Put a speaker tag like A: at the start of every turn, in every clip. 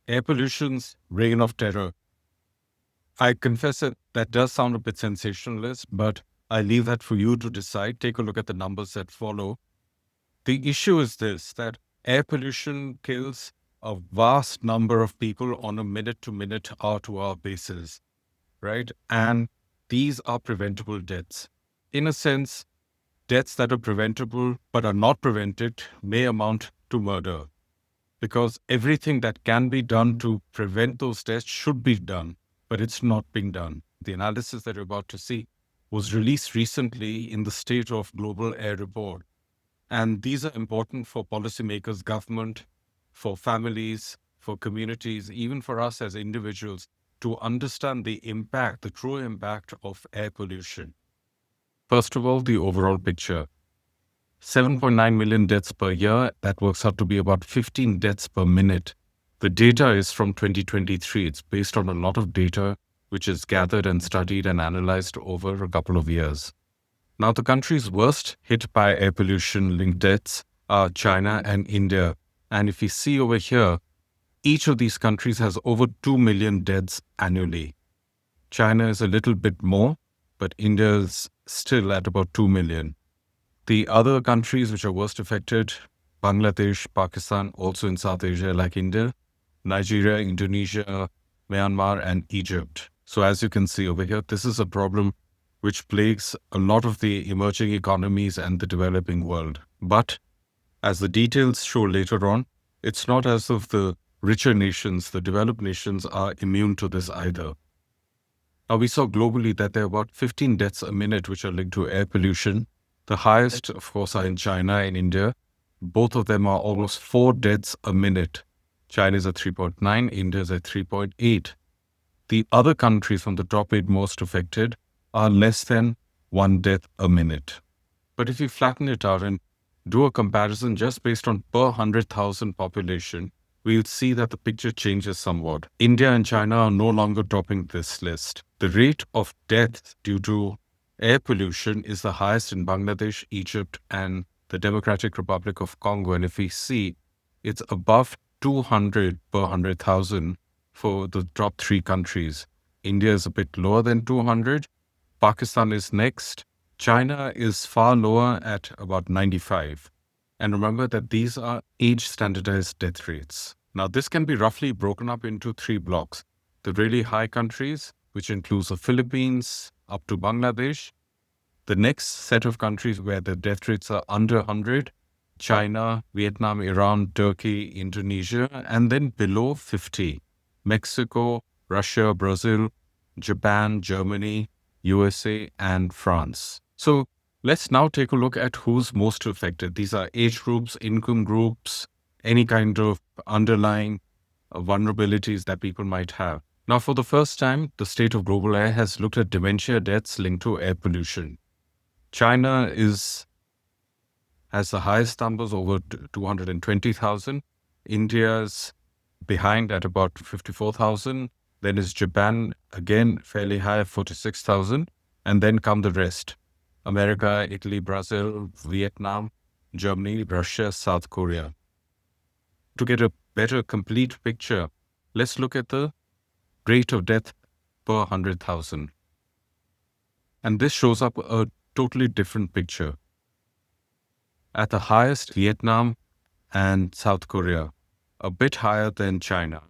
A: Air pollution's reign of terror. I confess that does sound a bit sensationalist, but I leave that for you to decide. Take a look at the numbers that follow. The issue is this, that air pollution kills a vast number of people on a minute-to-minute, hour-to-hour basis, right? And these are preventable deaths. In a sense, deaths that are preventable but are not prevented may amount to murder, because everything that can be done to prevent those deaths should be done, but it's not being done. The analysis that you're about to see was released recently in the State of Global Air Report. And these are important for policymakers, government, for families, for communities, even for us as individuals to understand the impact, the true impact of air pollution. First of all, the overall picture. 7.9 million deaths per year. That works out to be about 15 deaths per minute. The data is from 2023. It's based on a lot of data which is gathered and studied and analyzed over a couple of years. Now, the countries worst hit by air pollution-linked deaths are China and India. And if you see over here, each of these countries has over 2 million deaths annually. China is a little bit more, but India is still at about 2 million. The other countries which are worst affected, Bangladesh, Pakistan, also in South Asia like India, Nigeria, Indonesia, Myanmar, and Egypt. So as you can see over here, this is a problem which plagues a lot of the emerging economies and the developing world. But as the details show later on, it's not as if the richer nations, the developed nations, are immune to this either. Now, we saw globally that there are about 15 deaths a minute which are linked to air pollution. The highest, of course, are in China and India. Both of them are almost 4 deaths a minute. China is at 3.9, India is at 3.8. The other countries from the top 8 most affected are less than 1 death a minute. But if you flatten it out and do a comparison just based on per 100,000 population, we'll see that the picture changes somewhat. India and China are no longer topping this list. The rate of death due to air pollution is the highest in Bangladesh, Egypt, and the Democratic Republic of Congo. And if we see, it's above 200 per 100,000 for the top 3 countries. India is a bit lower than 200. Pakistan is next. China is far lower at about 95. And remember that these are age-standardized death rates. Now, this can be roughly broken up into 3 blocks. The really high countries, which includes the Philippines up to Bangladesh. The next set of countries where the death rates are under 100, China, Vietnam, Iran, Turkey, Indonesia, and then below 50, Mexico, Russia, Brazil, Japan, Germany, USA, and France. So let's now take a look at who's most affected. These are age groups, income groups, any kind of underlying vulnerabilities that people might have. Now, for the first time, the State of Global Air has looked at dementia deaths linked to air pollution. China has the highest numbers, over 220,000. India's behind at about 54,000. Then is Japan, again, fairly high, 46,000. And then come the rest. America, Italy, Brazil, Vietnam, Germany, Russia, South Korea. To get a better complete picture, let's look at the rate of death per 100,000. And this shows up a totally different picture. At the highest, Vietnam and South Korea, a bit higher than China.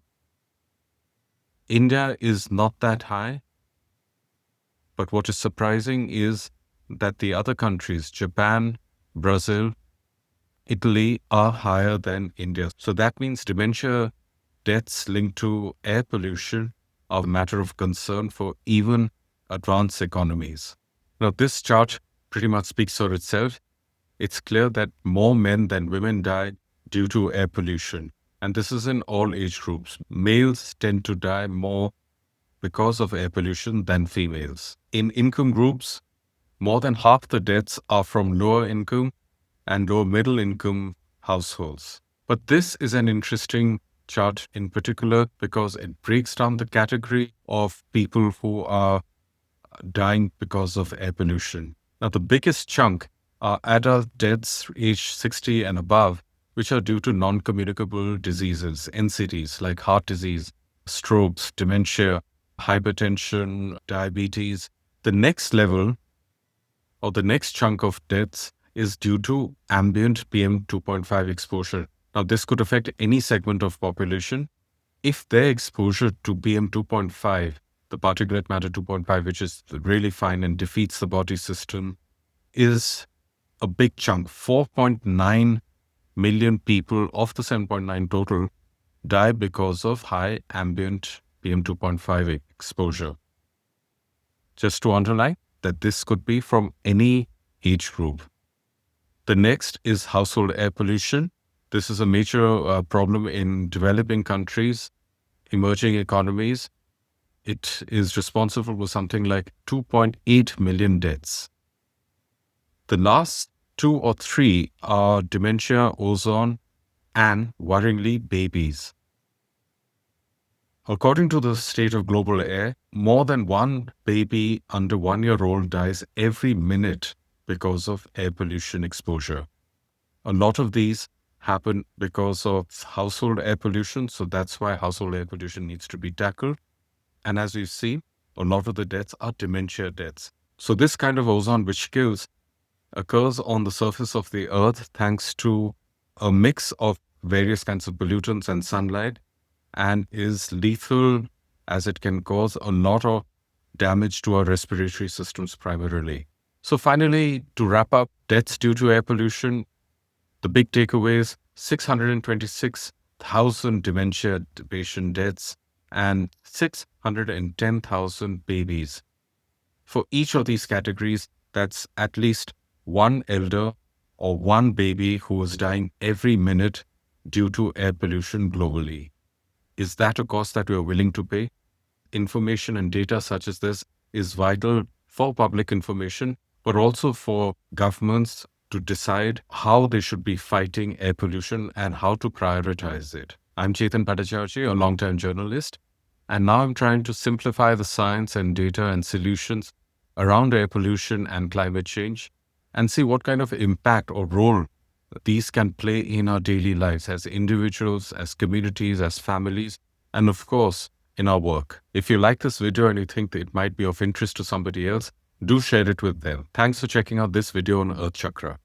A: India is not that high, but what is surprising is that the other countries, Japan, Brazil, Italy, are higher than India. So that means dementia deaths linked to air pollution are a matter of concern for even advanced economies. Now, this chart pretty much speaks for itself. It's clear that more men than women die due to air pollution. And this is in all age groups. Males tend to die more because of air pollution than females. In income groups, more than half the deaths are from lower income and lower middle income households. But this is an interesting chart in particular because it breaks down the category of people who are dying because of air pollution. Now, the biggest chunk are adult deaths aged 60 and above, which are due to non-communicable diseases, NCDs, like heart disease, strokes, dementia, hypertension, diabetes. The next level or the next chunk of deaths is due to ambient PM 2.5 exposure. Now, this could affect any segment of population. If their exposure to PM 2.5, the particulate matter 2.5, which is really fine and defeats the body system, is a big chunk. 4.9 million people of the 7.9 total die because of high ambient PM 2.5 exposure. Just to underline that this could be from any age group. The next is household air pollution. This is a major problem in developing countries, emerging economies. It is responsible for something like 2.8 million deaths. The last two or three are dementia, ozone, and worryingly, babies. According to the state of global air, more than one baby under 1 year old dies every minute because of air pollution exposure. A lot of these happen because of household air pollution, so that's why household air pollution needs to be tackled. And as we've seen, a lot of the deaths are dementia deaths. So this kind of ozone which kills occurs on the surface of the earth thanks to a mix of various kinds of pollutants and sunlight, and is lethal as it can cause a lot of damage to our respiratory systems primarily. So finally, to wrap up, deaths due to air pollution, the big takeaways: 626,000 dementia patient deaths and 610,000 babies. For each of these categories, that's at least one elder or one baby who is dying every minute due to air pollution globally. Is that a cost that we are willing to pay? Information and data such as this is vital for public information, but also for governments to decide how they should be fighting air pollution and how to prioritize it. I'm Chetan Bhattacharji, a long-time journalist, and now I'm trying to simplify the science and data and solutions around air pollution and climate change and see what kind of impact or role these can play in our daily lives as individuals, as communities, as families, and of course, in our work. If you like this video and you think that it might be of interest to somebody else, do share it with them. Thanks for checking out this video on Earth Chakra.